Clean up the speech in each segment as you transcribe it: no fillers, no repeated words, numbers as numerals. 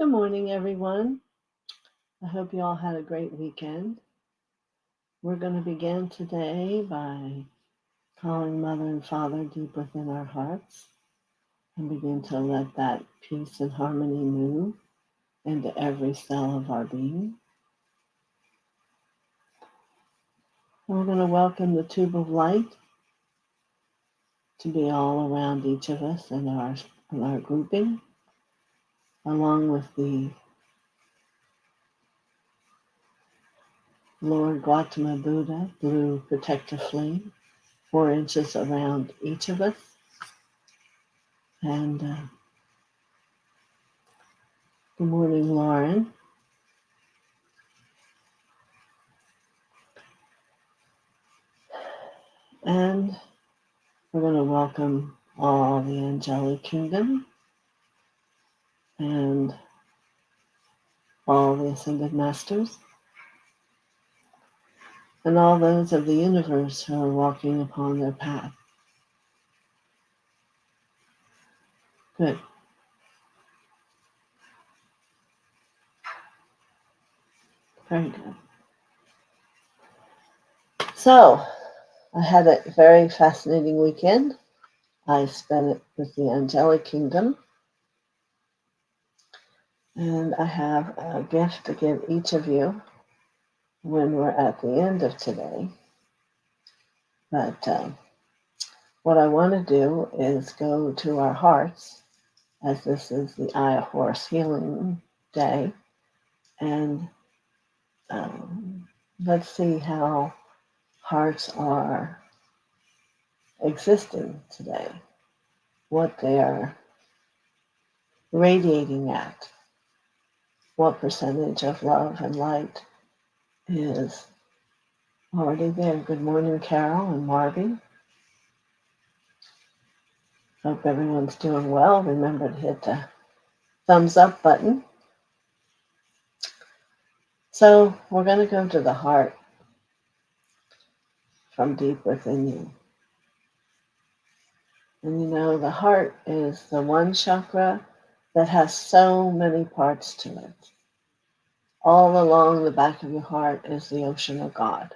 Good morning, everyone. I hope you all had a great weekend. We're going to begin today by calling Mother and Father deep within our hearts and begin to let that peace and harmony move into every cell of our being. And we're going to welcome the tube of light to be all around each of us in our grouping, along with the Lord Gautama Buddha blue protective flame, 4 inches around each of us. And good morning, Lauren. And we're going to welcome all the angelic kingdom and all the ascended masters and all those of the universe who are walking upon their path. Good. Very good. So, I had a very fascinating weekend. I spent it with the angelic kingdom. And I have a gift to give each of you when we're at the end of today. But what I want to do is go to our hearts, as this is the Eye of Horus Healing Day, and let's see how hearts are existing today, what they are radiating at, what percentage of love and light is already there. Good morning, Carol and Marby. Hope everyone's doing well. Remember to hit the thumbs up button. So we're going to go to the heart from deep within you. And you know, the heart is the one chakra that has so many parts to it. All along the back of your heart is the ocean of God.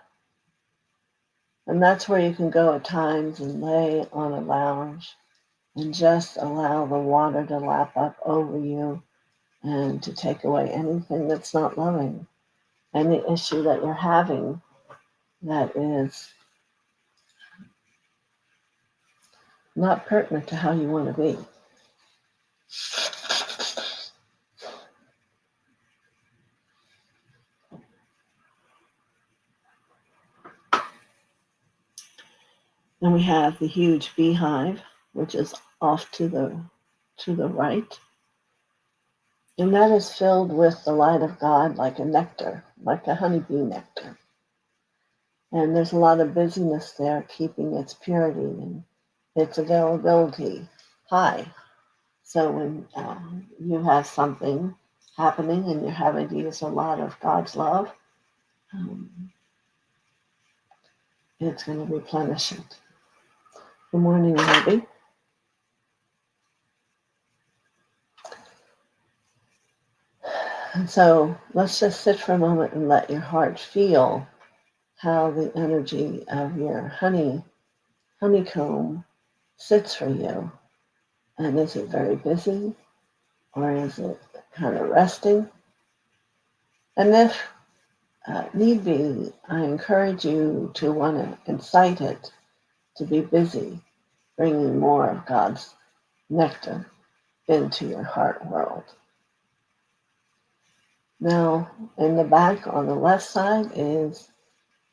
And that's where you can go at times and lay on a lounge and just allow the water to lap up over you and to take away anything that's not loving, any issue that you're having that is not pertinent to how you want to be. And we have the huge beehive, which is off to the right. And that is filled with the light of God like a nectar, like a honeybee nectar. And there's a lot of busyness there keeping its purity and its availability high. So when you have something happening and you're having to use a lot of God's love, it's going to replenish it. Good morning, Ruby. And so let's just sit for a moment and let your heart feel how the energy of your honeycomb sits for you. And is it very busy or is it kind of resting? And if need be, I encourage you to want to incite it to be busy, bringing more of God's nectar into your heart world. Now, in the back on the left side is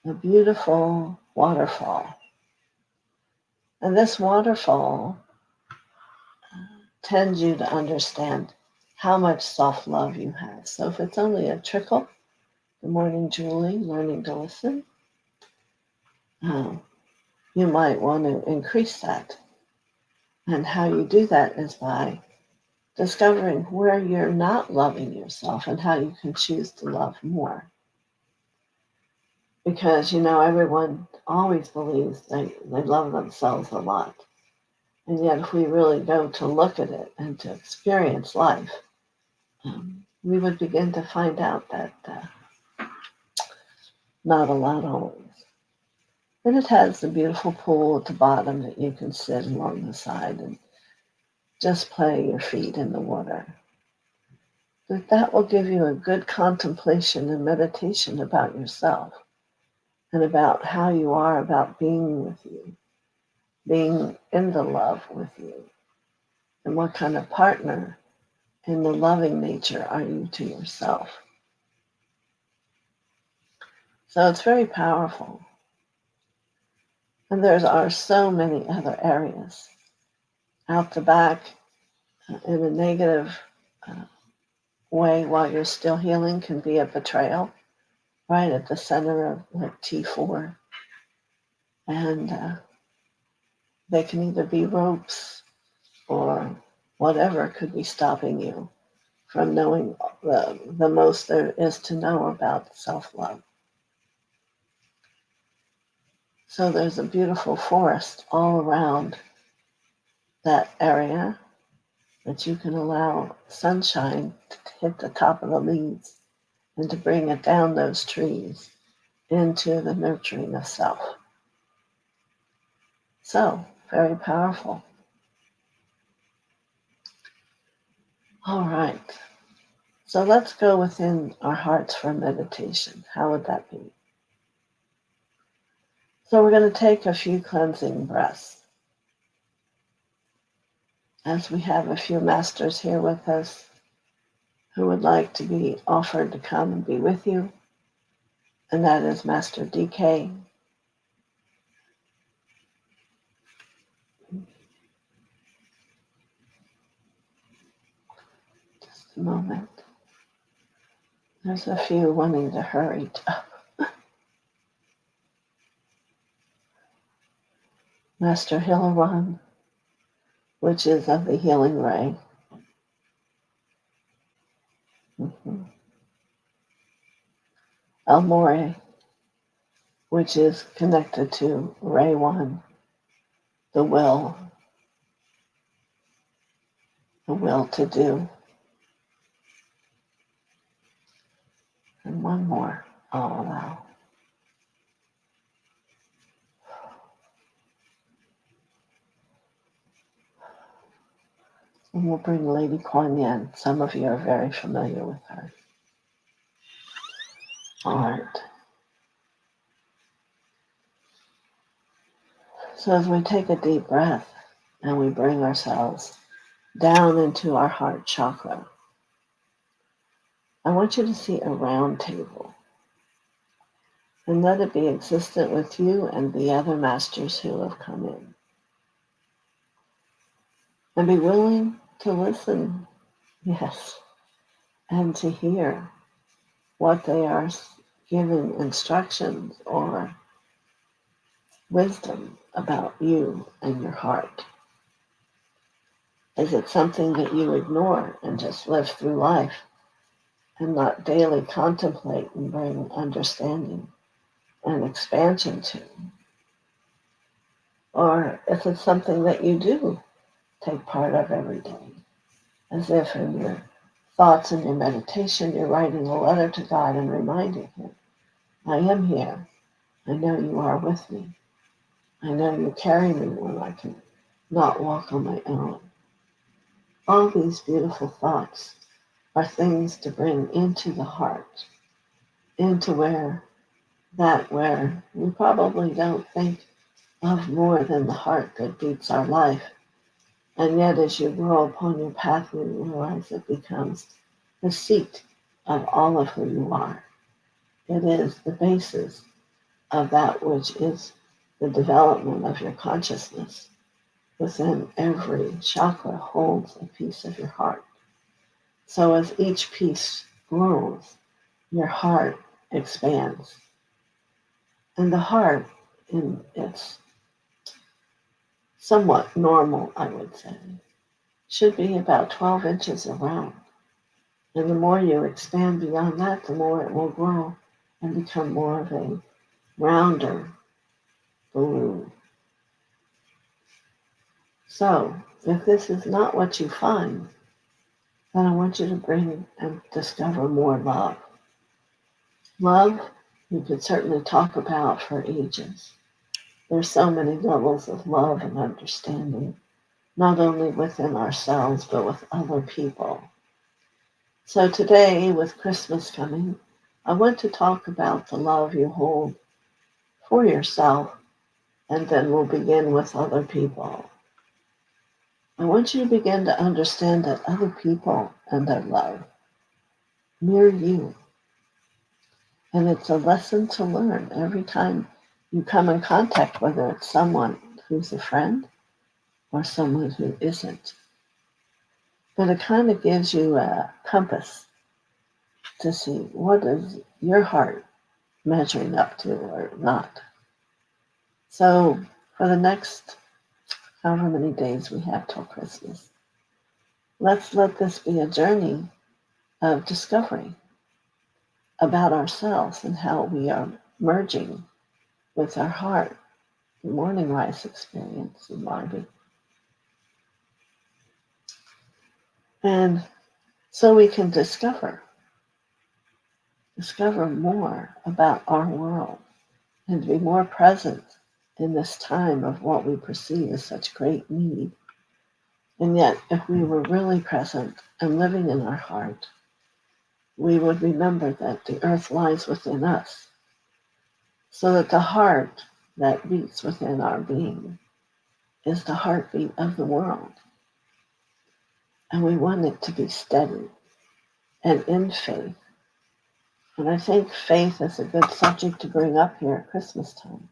a beautiful waterfall. And this waterfall tends you to understand how much self-love you have. So if it's only a trickle, good morning, Julie, learning to listen, you might want to increase that. And how you do that is by discovering where you're not loving yourself and how you can choose to love more. Because, everyone always believes they love themselves a lot. And yet if we really go to look at it and to experience life, we would begin to find out that not a lot always. And it has a beautiful pool at the bottom that you can sit along the side and just play your feet in the water. But that will give you a good contemplation and meditation about yourself and about how you are about being with you, being in the love with you, and what kind of partner in the loving nature are you to yourself. So it's very powerful. And there are so many other areas. Out the back, in a negative way while you're still healing, can be a betrayal, right at the center of like T4. And they can either be ropes or whatever could be stopping you from knowing the most there is to know about self-love. So there's a beautiful forest all around that area that you can allow sunshine to hit the top of the leaves and to bring it down those trees into the nurturing of self. So, very powerful. All right. So let's go within our hearts for meditation. How would that be? So we're going to take a few cleansing breaths. As we have a few masters here with us who would like to be offered to come and be with you, and that is Master DK. Just a moment. There's a few wanting to hurry up. Master Hilaron, which is of the healing ray. El More, which is connected to Ray 1, the will to do. And one more I'll allow. And we'll bring Lady Kuan Yin. Some of you are very familiar with her. All right. So as we take a deep breath and we bring ourselves down into our heart chakra, I want you to see a round table and let it be existent with you and the other masters who have come in. And be willing to listen, yes, and to hear what they are giving instructions or wisdom about you and your heart. Is it something that you ignore and just live through life and not daily contemplate and bring understanding and expansion to? Or is it something that you do take part of every day, as if in your thoughts and your meditation you're writing a letter to God and reminding Him, I am here. I know you are with me. I know you carry me when I can not walk on my own. All these beautiful thoughts are things to bring into the heart, into where we probably don't think of more than the heart that beats our life. And yet as you grow upon your path, you realize it becomes the seat of all of who you are. It is the basis of that which is the development of your consciousness. Within every chakra holds a piece of your heart. So as each piece grows, your heart expands. And the heart, in its somewhat normal, I would say, should be about 12 inches around. And the more you expand beyond that, the more it will grow and become more of a rounder balloon. So, if this is not what you find, then I want you to bring and discover more love. Love, we could certainly talk about for ages. There's so many levels of love and understanding, not only within ourselves, but with other people. So today, with Christmas coming, I want to talk about the love you hold for yourself, and then we'll begin with other people. I want you to begin to understand that other people and their love mirror you. And it's a lesson to learn every time you come in contact, whether it's someone who's a friend or someone who isn't. But it kind of gives you a compass to see what is your heart measuring up to or not. So for the next however many days we have till Christmas, let's let this be a journey of discovery about ourselves and how we are merging with our heart. The morning rise experience in Barbie. And so we can discover more about our world and be more present in this time of what we perceive as such great need. And yet, if we were really present and living in our heart, we would remember that the earth lies within us, so that the heart that beats within our being is the heartbeat of the world. And we want it to be steady and in faith. And I think faith is a good subject to bring up here at Christmas time.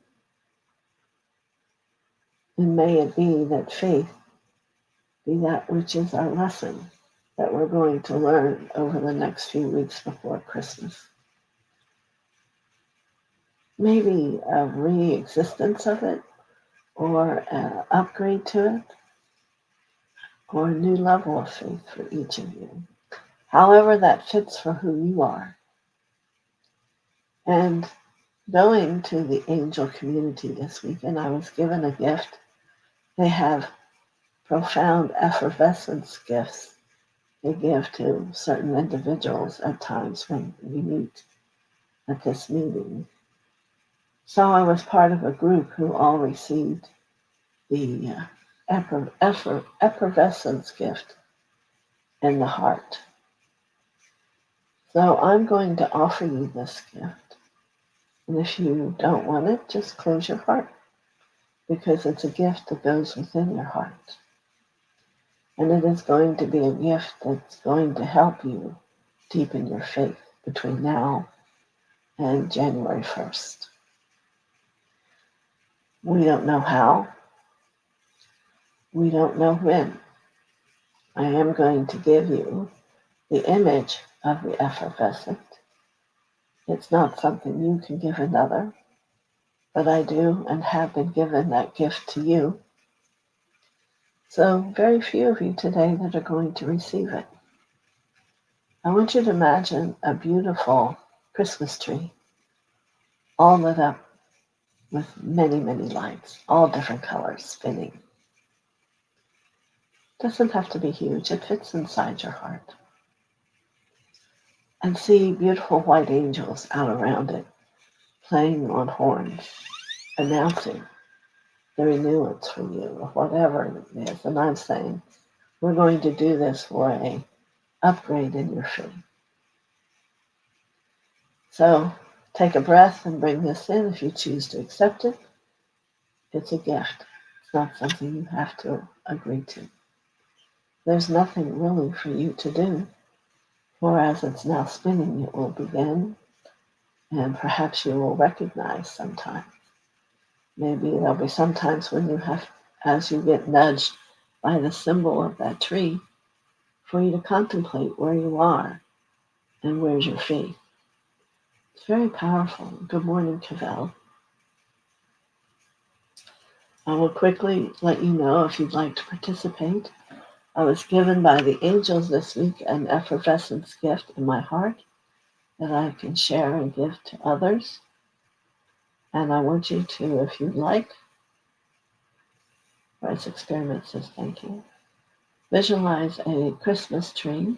And may it be that faith be that which is our lesson that we're going to learn over the next few weeks before Christmas. Maybe a re-existence of it, or an upgrade to it, or a new level of faith for each of you. However that fits for who you are. And going to the angel community this weekend, I was given a gift. They have profound effervescence gifts they give to certain individuals at times when we meet at this meeting. So I was part of a group who all received the effervescence gift in the heart. So I'm going to offer you this gift. And if you don't want it, just close your heart, because it's a gift that goes within your heart. And it is going to be a gift that's going to help you deepen your faith between now and January 1st. We don't know how. We don't know when. I am going to give you the image of the effervescent. It's not something you can give another, but I do and have been given that gift to you. So very few of you today that are going to receive it. I want you to imagine a beautiful Christmas tree, all lit up with many, many lights, all different colors spinning. Doesn't have to be huge, it fits inside your heart. And see beautiful white angels out around it, playing on horns, announcing the renewance for you, or whatever it is. And I'm saying, we're going to do this for a upgrade in your faith. So take a breath and bring this in if you choose to accept it. It's a gift. It's not something you have to agree to. There's nothing really for you to do, for as it's now spinning, it will begin, and perhaps you will recognize sometimes. Maybe there'll be some times when you have, as you get nudged by the symbol of that tree, for you to contemplate where you are and where's your faith. It's very powerful. Good morning, Cavell. I will quickly let you know if you'd like to participate. I was given by the angels this week an effervescence gift in my heart that I can share and give to others. And I want you to, if you'd like, Rice Experiment says thank you, visualize a Christmas tree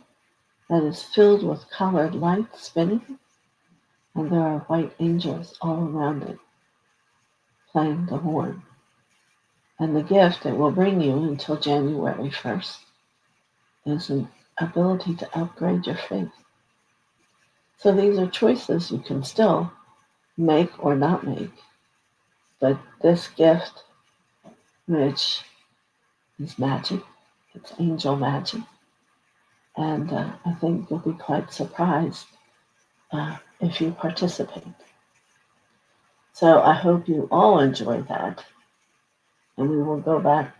that is filled with colored light spinning, and there are white angels all around it playing the horn. And the gift it will bring you until January 1st is an ability to upgrade your faith. So these are choices you can still make or not make. But this gift, which is magic, it's angel magic, and I think you'll be quite surprised if you participate. So I hope you all enjoy that, and we will go back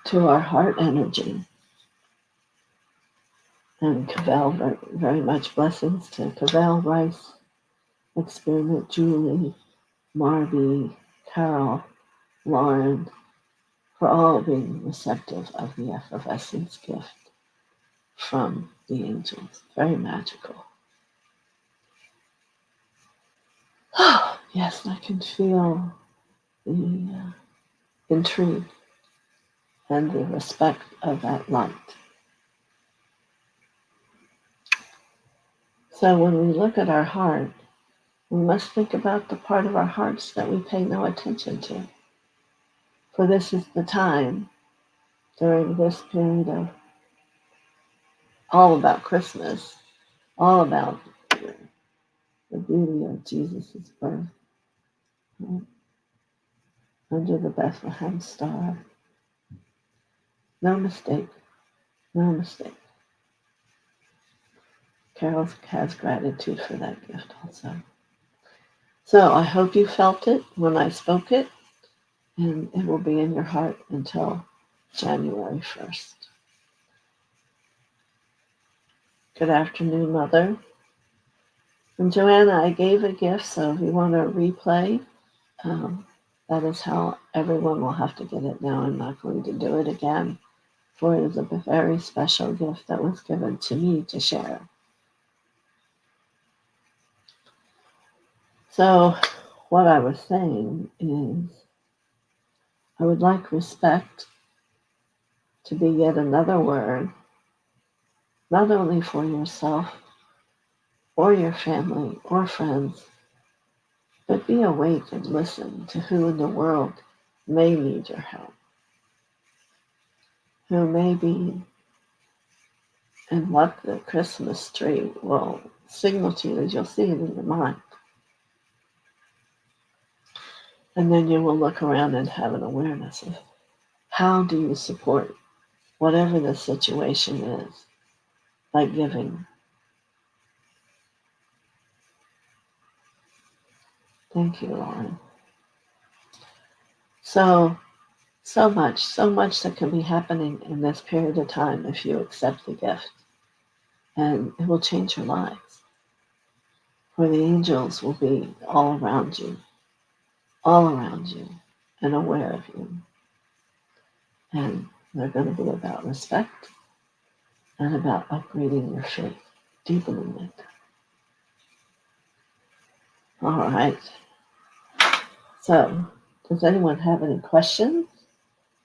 to our heart energy. And Cavell, very, very much blessings to Cavell, Rice, Experiment, Julie, Marby, Carol, Lauren, for all being receptive of the effervescence gift from the angels. Very magical. Oh, yes, I can feel the intrigue and the respect of that light. So when we look at our heart, we must think about the part of our hearts that we pay no attention to. For this is the time during this period of all about Christmas, all about the beauty of Jesus' birth, right? Under the Bethlehem star. No mistake, no mistake. Carol has gratitude for that gift also. So I hope you felt it when I spoke it, and it will be in your heart until January 1st. Good afternoon, Mother. And Joanna, I gave a gift, so if you want to replay, that is how everyone will have to get it now. I'm not going to do it again, for it is a very special gift that was given to me to share. So what I was saying is I would like respect to be yet another word, not only for yourself or your family or friends, but be awake and listen to who in the world may need your help, who may be, and what the Christmas tree will signal to you as you'll see it in your mind. And then you will look around and have an awareness of how do you support whatever the situation is by giving. Thank you, Lauren. So much that can be happening in this period of time if you accept the gift. And it will change your lives. For the angels will be all around you, and aware of you. And they're going to be about respect and about upgrading your faith, deepening it. All right. So, does anyone have any questions?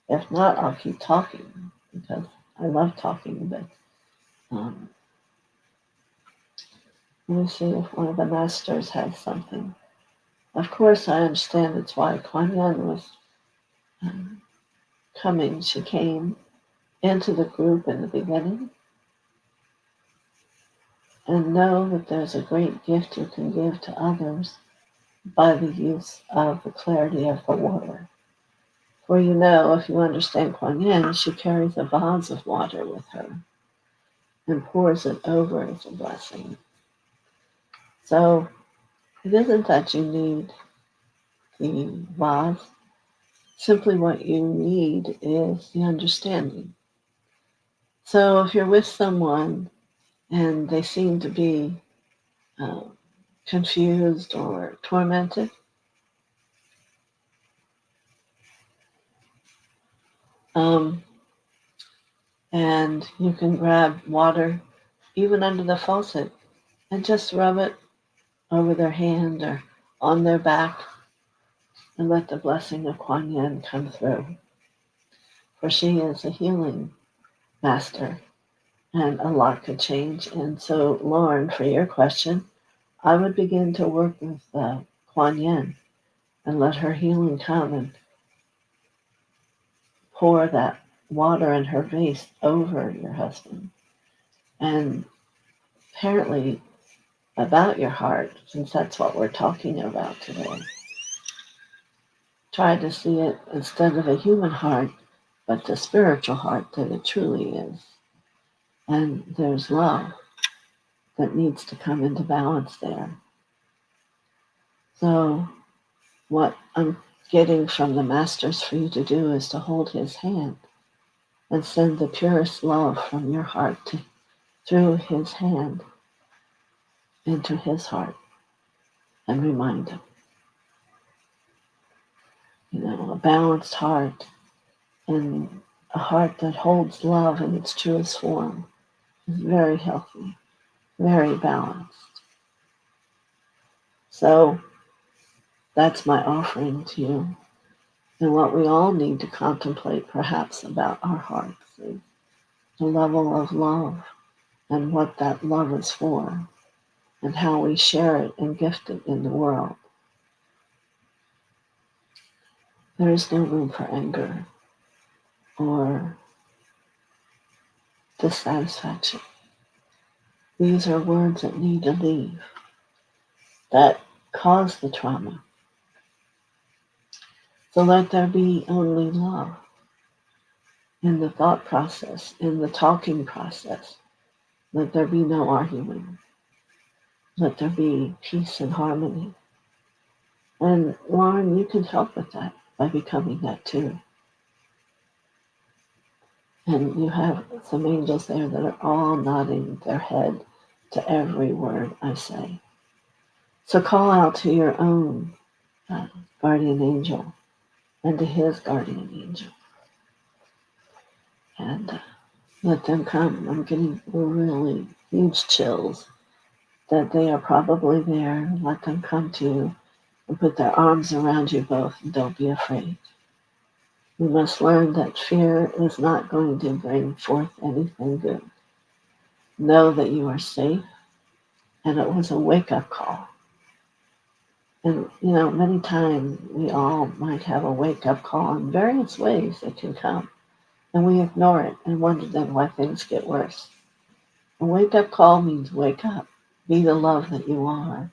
If not, I'll keep talking because I love talking. But let me see if one of the masters has something. Of course, I understand it's why Kuan Yin was coming. She came into the group in the beginning. And know that there's a great gift you can give to others by the use of the clarity of the water. For you know, if you understand Kuan Yin, she carries a vase of water with her and pours it over as a blessing. So it isn't that you need the vase. Simply what you need is the understanding. So if you're with someone and they seem to be confused or tormented, and you can grab water even under the faucet and just rub it over their hand or on their back and let the blessing of Kuan Yin come through. For she is a healing master and a lot could change. And so, Lauren, for your question, I would begin to work with Kuan Yin and let her healing come and pour that water in her vase over your husband. And apparently, about your heart, since that's what we're talking about today, try to see it instead of a human heart, but the spiritual heart that it truly is. And there's love that needs to come into balance there. So, what I'm getting from the masters for you to do is to hold his hand and send the purest love from your heart through his hand into his heart and remind him. A balanced heart and a heart that holds love in its truest form is very healthy, very balanced. So that's my offering to you. And what we all need to contemplate perhaps about our hearts is the level of love and what that love is for and how we share it and gift it in the world. There is no room for anger or dissatisfaction. These are words that need to leave, that cause the trauma. So let there be only love in the thought process, in the talking process. Let there be no arguing. Let there be peace and harmony. And Lauren, you can help with that by becoming that too. And you have some angels there that are all nodding their head to every word I say. So call out to your own guardian angel and to his guardian angel. And let them come. I'm getting really huge chills that they are probably there. Let them come to you and put their arms around you both, and don't be afraid. We must learn that fear is not going to bring forth anything good. Know that you are safe, and it was a wake-up call. And, many times we all might have a wake-up call in various ways that can come, and we ignore it and wonder then why things get worse. A wake-up call means wake up. Be the love that you are.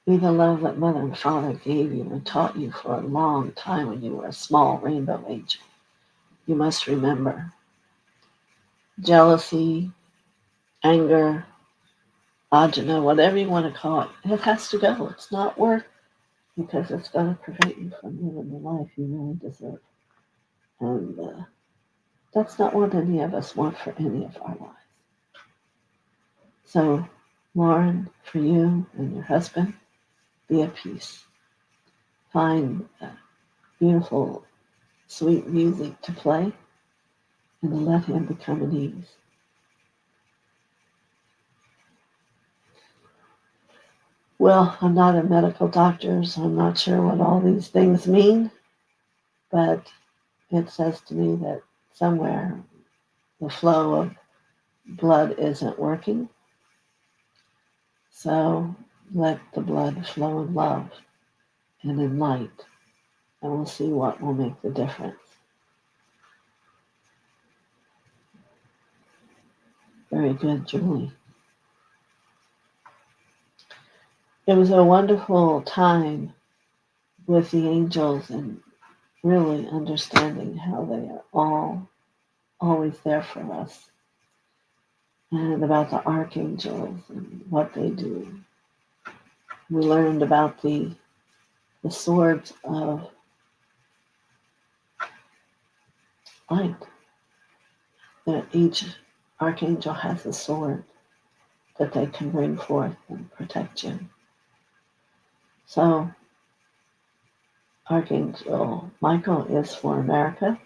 Be the love that Mother and Father gave you and taught you for a long time when you were a small rainbow angel. You must remember jealousy, anger, ajna, whatever you want to call it, it has to go. It's not work because it's going to prevent you from living the life you really deserve. And that's not what any of us want for any of our lives. So, Lauren, for you and your husband, be at peace. Find beautiful, sweet music to play and to let him become at ease. Well, I'm not a medical doctor, so I'm not sure what all these things mean, but it says to me that somewhere the flow of blood isn't working. So let the blood flow in love and in light, and we'll see what will make the difference. Very good, Julie. It was a wonderful time with the angels and really understanding how they are always there for us, and about the archangels and what they do. We learned about the swords of light, that each archangel has a sword that they can bring forth and protect you. So Archangel Michael is for America.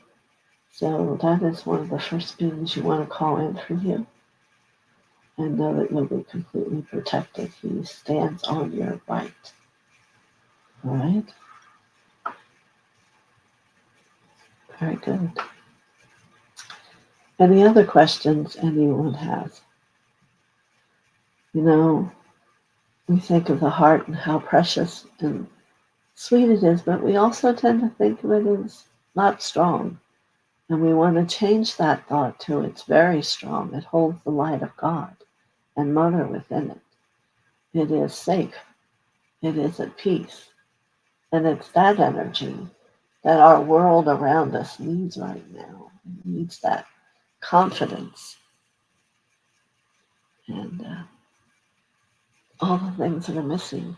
So that is one of the first beings you want to call in for you. And know that you'll be completely protected. He stands on your right. All right? Very good. Any other questions anyone has? You know, we think of the heart and how precious and sweet it is, but we also tend to think of it as not strong. And we want to change that thought to it's very strong. It holds the light of God and Mother within it. It is safe. It is at peace. And it's that energy that our world around us needs right now. It needs that confidence and all the things that are missing.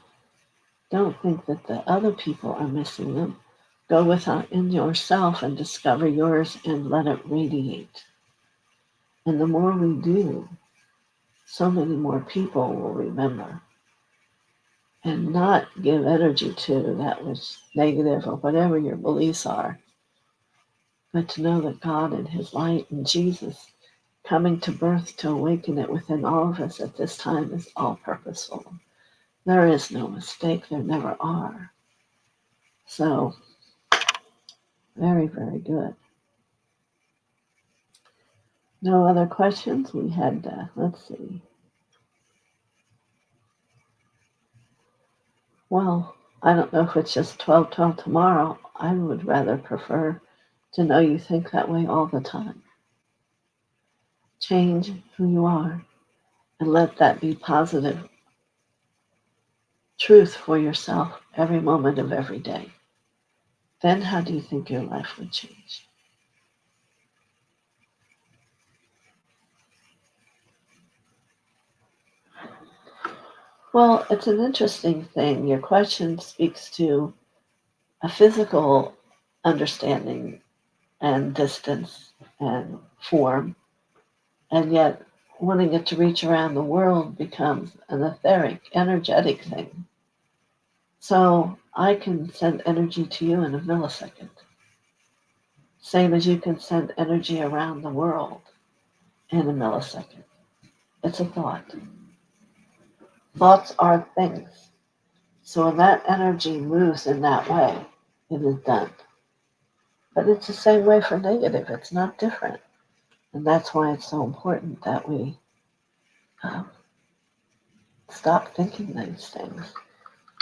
Don't think that the other people are missing them. Go within yourself and discover yours and let it radiate. And the more we do, so many more people will remember and not give energy to that which negative or whatever your beliefs are, but to know that God and His light and Jesus coming to birth to awaken it within all of us at this time is all purposeful. There is no mistake. There never are. So, very, very good. No other questions? We had, let's see. Well, I don't know if it's just 12:12 tomorrow. I would rather prefer to know you think that way all the time. Change who you are and let that be positive truth for yourself every moment of every day. Then how do you think your life would change? Well, it's an interesting thing. Your question speaks to a physical understanding and distance and form, and yet wanting it to reach around the world becomes an etheric, energetic thing. So I can send energy to you in a millisecond, same as you can send energy around the world in a millisecond. It's a thought. Thoughts are things. So when that energy moves in that way, it is done. But it's the same way for negative. It's not different. And that's why it's so important that we um, stop thinking these things.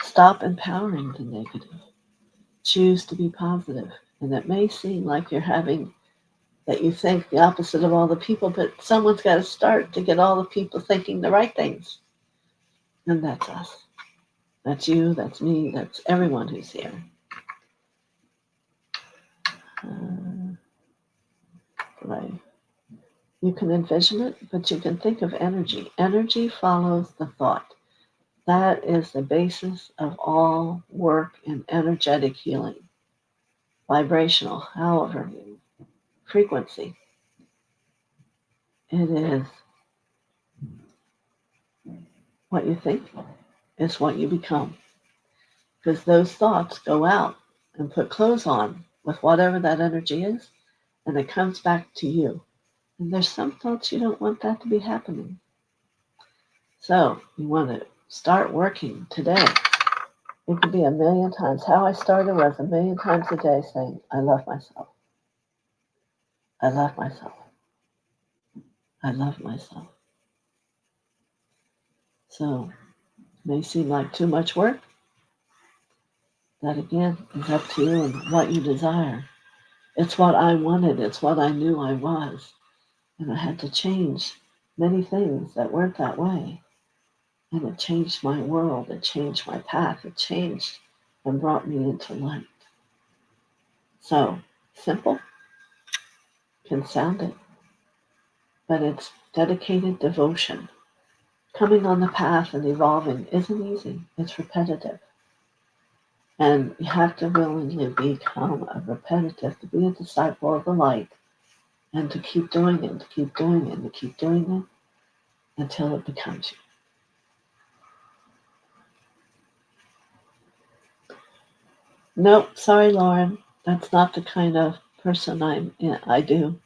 Stop empowering the negative. Choose to be positive. And it may seem like you're having, that you think the opposite of all the people, but someone's got to start to get all the people thinking the right things. And that's us. That's you, that's me, that's everyone who's here. Right. You can envision it, but you can think of energy. Energy follows the thought. That is the basis of all work in energetic healing. Vibrational, however, frequency. It is what you think is what you become. Because those thoughts go out and put clothes on with whatever that energy is, and it comes back to you. And there's some thoughts you don't want that to be happening. So you want to start working today. It could be a million times. How I started was a million times a day saying, I love myself. I love myself. I love myself. So it may seem like too much work. That again is up to you and what you desire. It's what I wanted. It's what I knew I was. And I had to change many things that weren't that way. And it changed my world. It changed my path. It changed and brought me into light. So simple can sound it, but it's dedicated devotion. Coming on the path and evolving isn't easy. It's repetitive. And you have to willingly become a repetitive, to be a disciple of the light, and to keep doing it, to keep doing it, to keep doing it until it becomes you. Nope, sorry, Lauren. That's not the kind of person I do.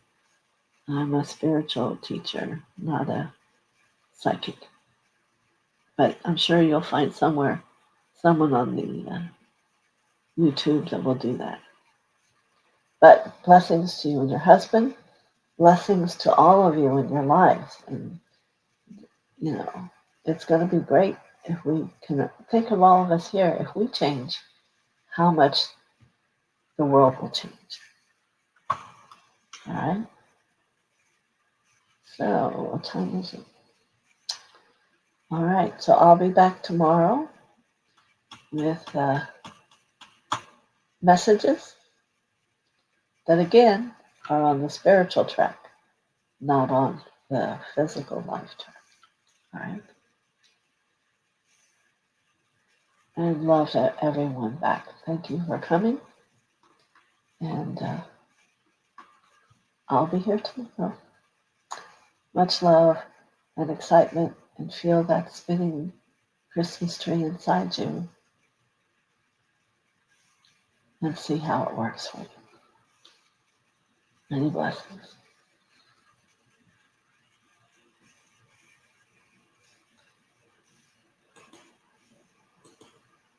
I'm a spiritual teacher, not a psychic. But I'm sure you'll find somewhere someone on the YouTube that will do that. But blessings to you and your husband. blessings to all of you in your lives. And, it's going to be great if we can think of all of us here. If we change, how much the world will change. All right? So, what time is it? All right, so I'll be back tomorrow with messages that, again, are on the spiritual track, not on the physical life track. All right? And love to everyone back. Thank you for coming. And I'll be here tomorrow. Much love and excitement, and feel that spinning Christmas tree inside you and see how it works for you. Many blessings.